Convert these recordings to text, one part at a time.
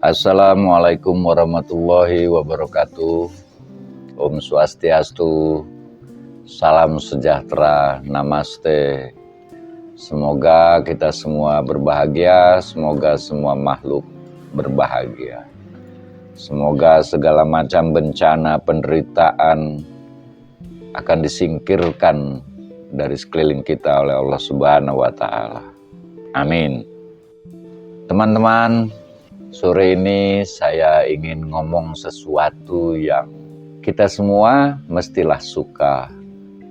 Assalamualaikum warahmatullahi wabarakatuh. Om Swastiastu, salam sejahtera, namaste. Semoga kita semua berbahagia, semoga semua makhluk berbahagia. Semoga segala macam bencana, penderitaan akan disingkirkan dari sekeliling kita oleh Allah Subhanahu wa Ta'ala. Amin. Teman-teman, sore ini saya ingin ngomong sesuatu yang kita semua mestilah suka,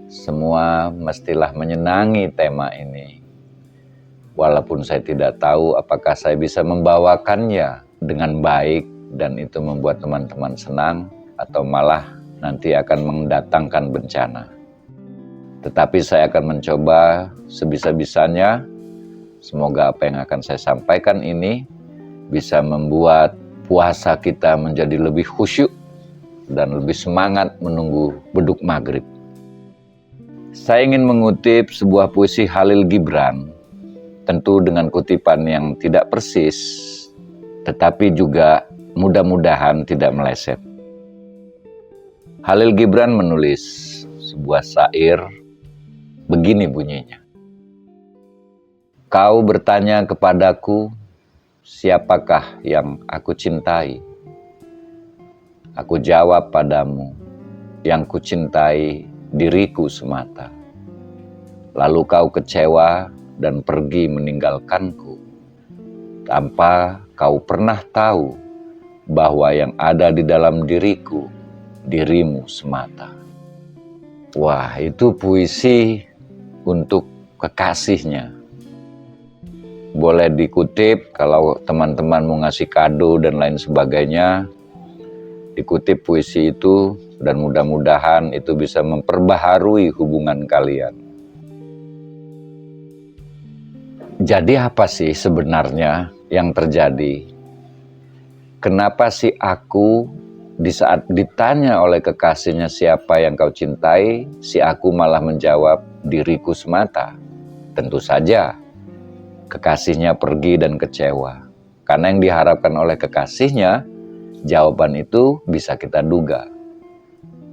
semua mestilah menyenangi tema ini. Walaupun saya tidak tahu apakah saya bisa membawakannya dengan baik dan itu membuat teman-teman senang atau malah nanti akan mendatangkan bencana. Tetapi saya akan mencoba sebisa-bisanya, semoga apa yang akan saya sampaikan ini bisa membuat puasa kita menjadi lebih khusyuk dan lebih semangat menunggu beduk maghrib. Saya ingin mengutip sebuah puisi Khalil Gibran, tentu dengan kutipan yang tidak persis, tetapi juga mudah-mudahan tidak meleset. Khalil Gibran menulis sebuah syair, begini bunyinya. Kau bertanya kepadaku, siapakah yang aku cintai? Aku jawab padamu, yang kucintai diriku semata. Lalu kau kecewa dan pergi meninggalkanku, tanpa kau pernah tahu bahwa yang ada di dalam diriku, dirimu semata. Wah, itu puisi untuk kekasihnya. Boleh dikutip kalau teman-teman mau ngasih kado dan lain sebagainya, dikutip puisi itu dan mudah-mudahan itu bisa memperbaharui hubungan kalian. Jadi apa sih sebenarnya yang terjadi? Kenapa sih aku di saat ditanya oleh kekasihnya siapa yang kau cintai, si aku malah menjawab diriku semata? Tentu saja kekasihnya pergi dan kecewa. Karena yang diharapkan oleh kekasihnya, jawaban itu bisa kita duga.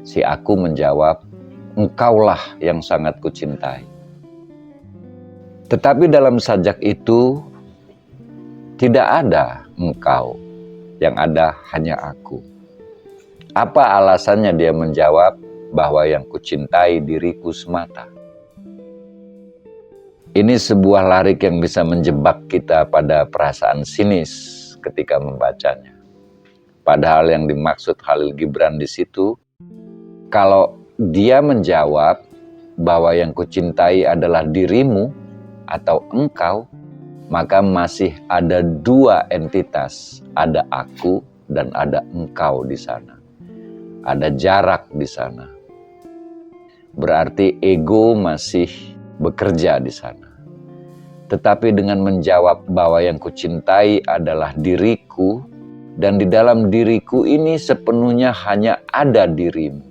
Si aku menjawab, engkaulah yang sangat kucintai. Tetapi dalam sajak itu, tidak ada engkau, yang ada hanya aku. Apa alasannya dia menjawab bahwa yang kucintai diriku semata? Ini sebuah lirik yang bisa menjebak kita pada perasaan sinis ketika membacanya. Padahal yang dimaksud Khalil Gibran di situ, kalau dia menjawab bahwa yang kucintai adalah dirimu atau engkau, maka masih ada dua entitas, ada aku dan ada engkau di sana. Ada jarak di sana. Berarti ego masih bekerja di sana. Tetapi dengan menjawab bahwa yang kucintai adalah diriku, dan di dalam diriku ini sepenuhnya hanya ada dirimu.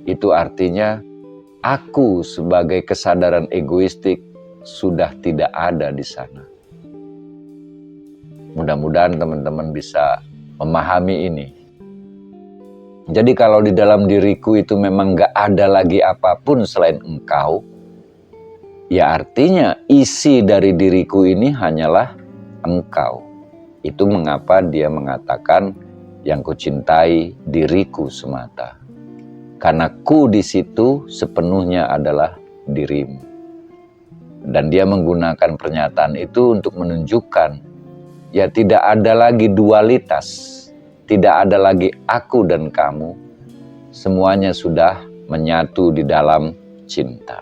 Itu artinya aku sebagai kesadaran egoistik sudah tidak ada di sana. Mudah-mudahan teman-teman bisa memahami ini. Jadi kalau di dalam diriku itu memang gak ada lagi apapun selain engkau, ya artinya isi dari diriku ini hanyalah engkau. Itu mengapa dia mengatakan yang kucintai diriku semata. Karena ku di situ sepenuhnya adalah dirimu. Dan dia menggunakan pernyataan itu untuk menunjukkan ya tidak ada lagi dualitas. Tidak ada lagi aku dan kamu. Semuanya sudah menyatu di dalam cinta.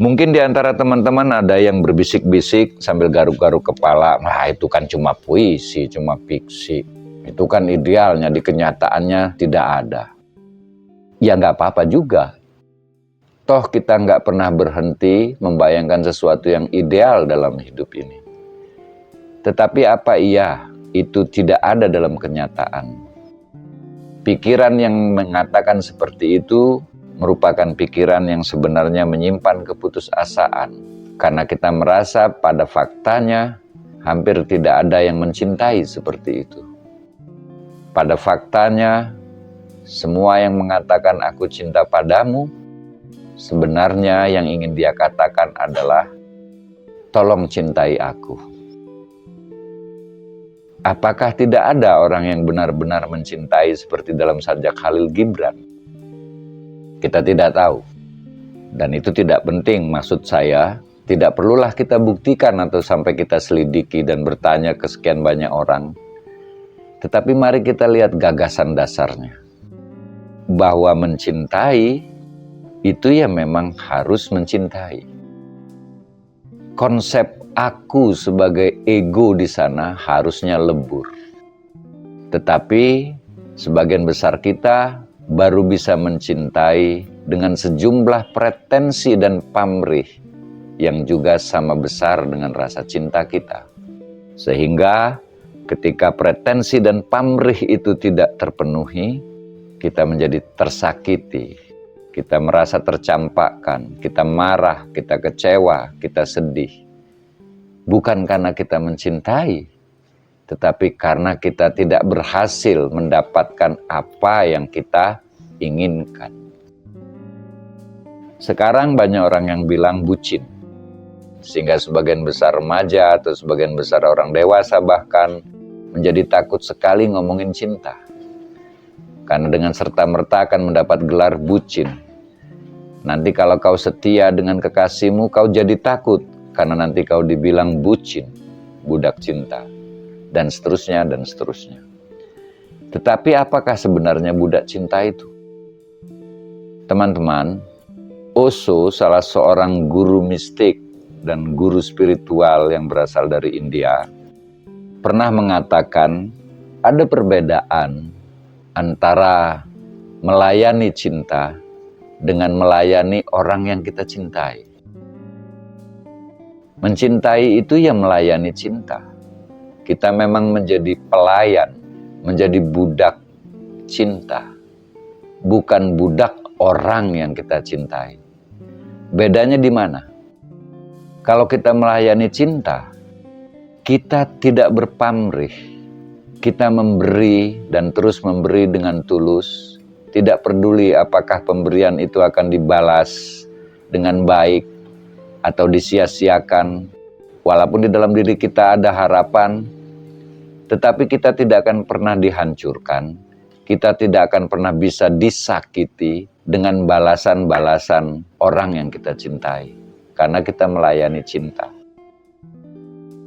Mungkin di antara teman-teman ada yang berbisik-bisik sambil garuk-garuk kepala. Nah itu kan cuma puisi, cuma fiksi. Itu kan idealnya, di kenyataannya tidak ada. Ya nggak apa-apa juga. Toh kita nggak pernah berhenti membayangkan sesuatu yang ideal dalam hidup ini. Tetapi apa iya itu tidak ada dalam kenyataan? Pikiran yang mengatakan seperti itu merupakan pikiran yang sebenarnya menyimpan keputusasaan, karena kita merasa pada faktanya hampir tidak ada yang mencintai seperti itu. Pada faktanya, semua yang mengatakan aku cinta padamu, sebenarnya yang ingin dia katakan adalah tolong cintai aku. Apakah tidak ada orang yang benar-benar mencintai seperti dalam sajak Khalil Gibran? Kita tidak tahu. Dan itu tidak penting, maksud saya, tidak perlulah kita buktikan atau sampai kita selidiki dan bertanya ke sekian banyak orang. Tetapi mari kita lihat gagasan dasarnya. Bahwa mencintai, itu ya memang harus mencintai. Konsep aku sebagai ego di sana harusnya lebur. Tetapi sebagian besar kita baru bisa mencintai dengan sejumlah pretensi dan pamrih yang juga sama besar dengan rasa cinta kita. Sehingga ketika pretensi dan pamrih itu tidak terpenuhi, kita menjadi tersakiti, kita merasa tercampakkan, kita marah, kita kecewa, kita sedih. Bukan karena kita mencintai, tetapi karena kita tidak berhasil mendapatkan apa yang kita inginkan. Sekarang banyak orang yang bilang bucin, sehingga sebagian besar remaja atau sebagian besar orang dewasa bahkan menjadi takut sekali ngomongin cinta. Karena dengan serta-merta akan mendapat gelar bucin. Nanti kalau kau setia dengan kekasihmu, kau jadi takut. Karena nanti kau dibilang bucin, budak cinta, dan seterusnya, dan seterusnya. Tetapi apakah sebenarnya budak cinta itu? Teman-teman, Osho, salah seorang guru mistik dan guru spiritual yang berasal dari India, pernah mengatakan ada perbedaan antara melayani cinta dengan melayani orang yang kita cintai. Mencintai itu ya melayani cinta. Kita memang menjadi pelayan, menjadi budak cinta. Bukan budak orang yang kita cintai. Bedanya di mana? Kalau kita melayani cinta, kita tidak berpamrih. Kita memberi dan terus memberi dengan tulus. Tidak peduli apakah pemberian itu akan dibalas dengan baik atau disia-siakan, walaupun di dalam diri kita ada harapan, tetapi kita tidak akan pernah dihancurkan, kita tidak akan pernah bisa disakiti dengan balasan-balasan orang yang kita cintai, karena kita melayani cinta.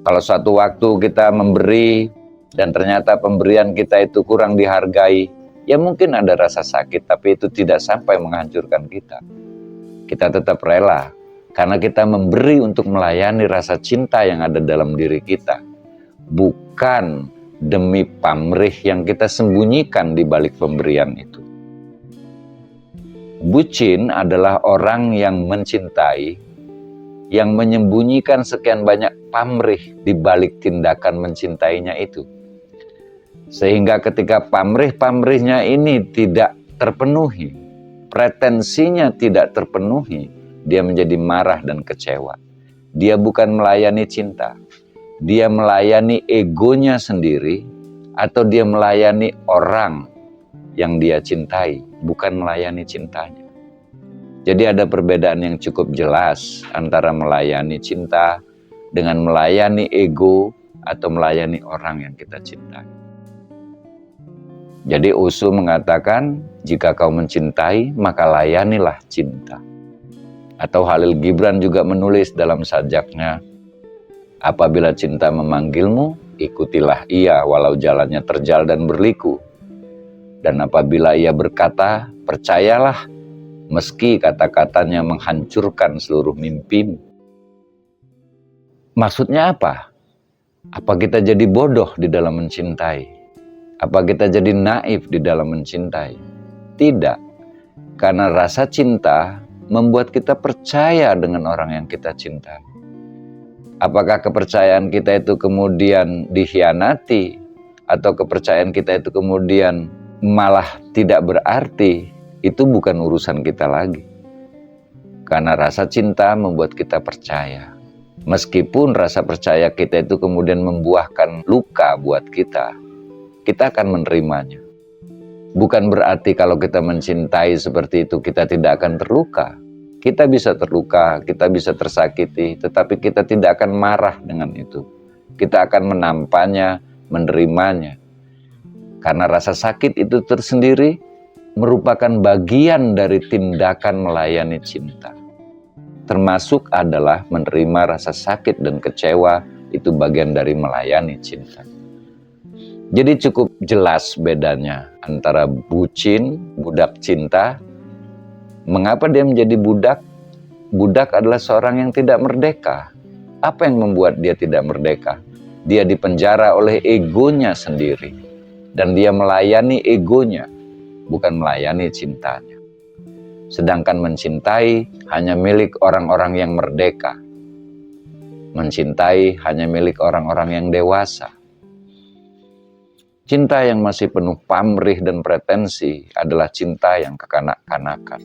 Kalau suatu waktu kita memberi, dan ternyata pemberian kita itu kurang dihargai, ya mungkin ada rasa sakit, tapi itu tidak sampai menghancurkan kita. Kita tetap rela, karena kita memberi untuk melayani rasa cinta yang ada dalam diri kita. Bukan demi pamrih yang kita sembunyikan di balik pemberian itu. Bucin adalah orang yang mencintai, yang menyembunyikan sekian banyak pamrih di balik tindakan mencintainya itu. Sehingga ketika pamrih-pamrihnya ini tidak terpenuhi, pretensinya tidak terpenuhi, dia menjadi marah dan kecewa. Dia bukan melayani cinta. Dia melayani egonya sendiri, atau dia melayani orang yang dia cintai, bukan melayani cintanya. Jadi ada perbedaan yang cukup jelas antara melayani cinta dengan melayani ego atau melayani orang yang kita cintai. Jadi Osho mengatakan, jika kau mencintai, maka layanilah cinta. Atau Khalil Gibran juga menulis dalam sajaknya, apabila cinta memanggilmu, ikutilah ia walau jalannya terjal dan berliku. Dan apabila ia berkata, percayalah, meski kata-katanya menghancurkan seluruh mimpimu. Maksudnya apa? Apa kita jadi bodoh di dalam mencintai? Apa kita jadi naif di dalam mencintai? Tidak. Karena rasa cinta membuat kita percaya dengan orang yang kita cintai. Apakah kepercayaan kita itu kemudian dikhianati, atau kepercayaan kita itu kemudian malah tidak berarti, itu bukan urusan kita lagi. Karena rasa cinta membuat kita percaya. Meskipun rasa percaya kita itu kemudian membuahkan luka buat kita akan menerimanya. Bukan berarti kalau kita mencintai seperti itu kita tidak akan terluka. Kita bisa terluka, kita bisa tersakiti, tetapi kita tidak akan marah dengan itu. Kita akan menampanya, menerimanya. Karena rasa sakit itu tersendiri merupakan bagian dari tindakan melayani cinta. Termasuk adalah menerima rasa sakit dan kecewa, itu bagian dari melayani cinta. Jadi cukup jelas bedanya antara bucin, budak cinta. Mengapa dia menjadi budak? Budak adalah seorang yang tidak merdeka. Apa yang membuat dia tidak merdeka? Dia dipenjara oleh egonya sendiri. Dan dia melayani egonya, bukan melayani cintanya. Sedangkan mencintai hanya milik orang-orang yang merdeka. Mencintai hanya milik orang-orang yang dewasa. Cinta yang masih penuh pamrih dan pretensi adalah cinta yang kekanak-kanakan.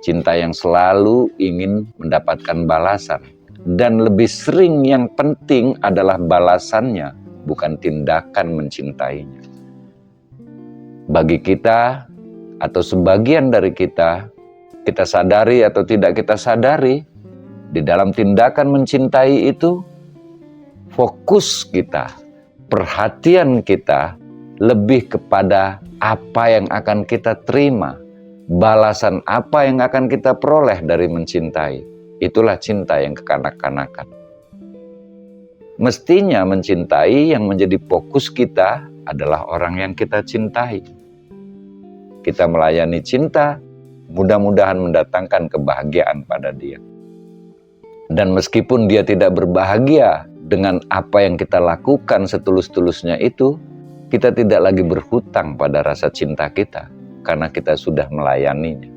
Cinta yang selalu ingin mendapatkan balasan. Dan lebih sering yang penting adalah balasannya, bukan tindakan mencintainya. Bagi kita, atau sebagian dari kita sadari atau tidak kita sadari, di dalam tindakan mencintai itu, fokus kita, perhatian kita lebih kepada apa yang akan kita terima, balasan apa yang akan kita peroleh dari mencintai. Itulah cinta yang kekanak-kanakan. Mestinya mencintai yang menjadi fokus kita adalah orang yang kita cintai. Kita melayani cinta, mudah-mudahan mendatangkan kebahagiaan pada dia. Dan meskipun dia tidak berbahagia dengan apa yang kita lakukan setulus-tulusnya itu, kita tidak lagi berhutang pada rasa cinta kita, karena kita sudah melayaninya.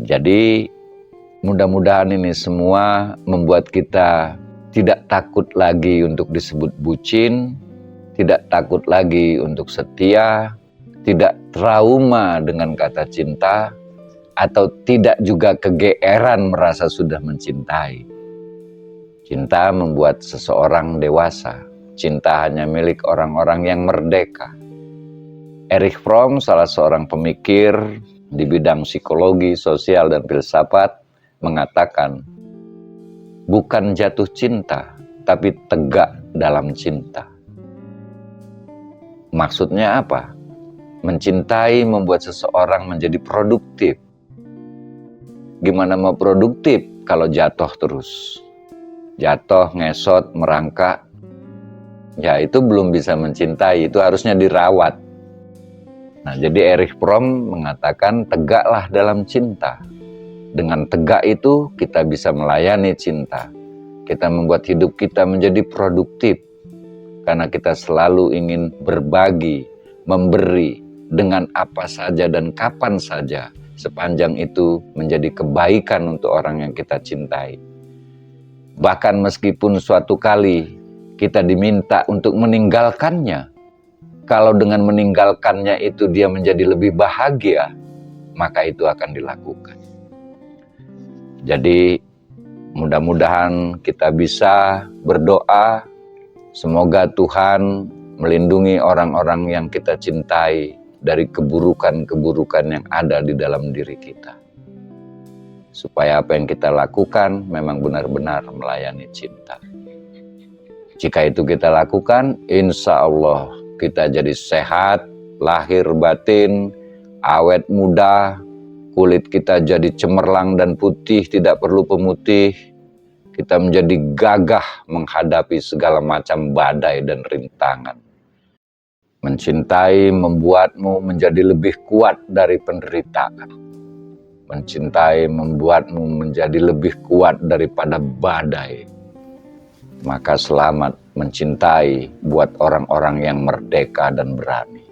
Jadi, mudah-mudahan ini semua membuat kita tidak takut lagi untuk disebut bucin, tidak takut lagi untuk setia, tidak trauma dengan kata cinta, atau tidak juga kegeeran merasa sudah mencintai. Cinta membuat seseorang dewasa. Cinta hanya milik orang-orang yang merdeka. Erich Fromm, salah seorang pemikir di bidang psikologi, sosial, dan filsafat, mengatakan, bukan jatuh cinta, tapi tegak dalam cinta. Maksudnya apa? Mencintai membuat seseorang menjadi produktif. Gimana mau produktif kalau jatuh terus? Jatuh, ngesot, merangkak. Ya itu belum bisa mencintai, itu harusnya dirawat. Nah jadi Erich Fromm mengatakan tegaklah dalam cinta. Dengan tegak itu kita bisa melayani cinta. Kita membuat hidup kita menjadi produktif. Karena kita selalu ingin berbagi, memberi, dengan apa saja dan kapan saja, sepanjang itu menjadi kebaikan untuk orang yang kita cintai. Bahkan meskipun suatu kali kita diminta untuk meninggalkannya, kalau dengan meninggalkannya itu dia menjadi lebih bahagia, maka itu akan dilakukan. Jadi mudah-mudahan kita bisa berdoa, semoga Tuhan melindungi orang-orang yang kita cintai dari keburukan-keburukan yang ada di dalam diri kita. Supaya apa yang kita lakukan memang benar-benar melayani cinta. Jika itu kita lakukan, insya Allah kita jadi sehat, lahir batin, awet muda, kulit kita jadi cemerlang dan putih, tidak perlu pemutih. Kita menjadi gagah menghadapi segala macam badai dan rintangan. Mencintai membuatmu menjadi lebih kuat dari penderitaan. Mencintai membuatmu menjadi lebih kuat daripada badai. Maka selamat mencintai buat orang-orang yang merdeka dan berani.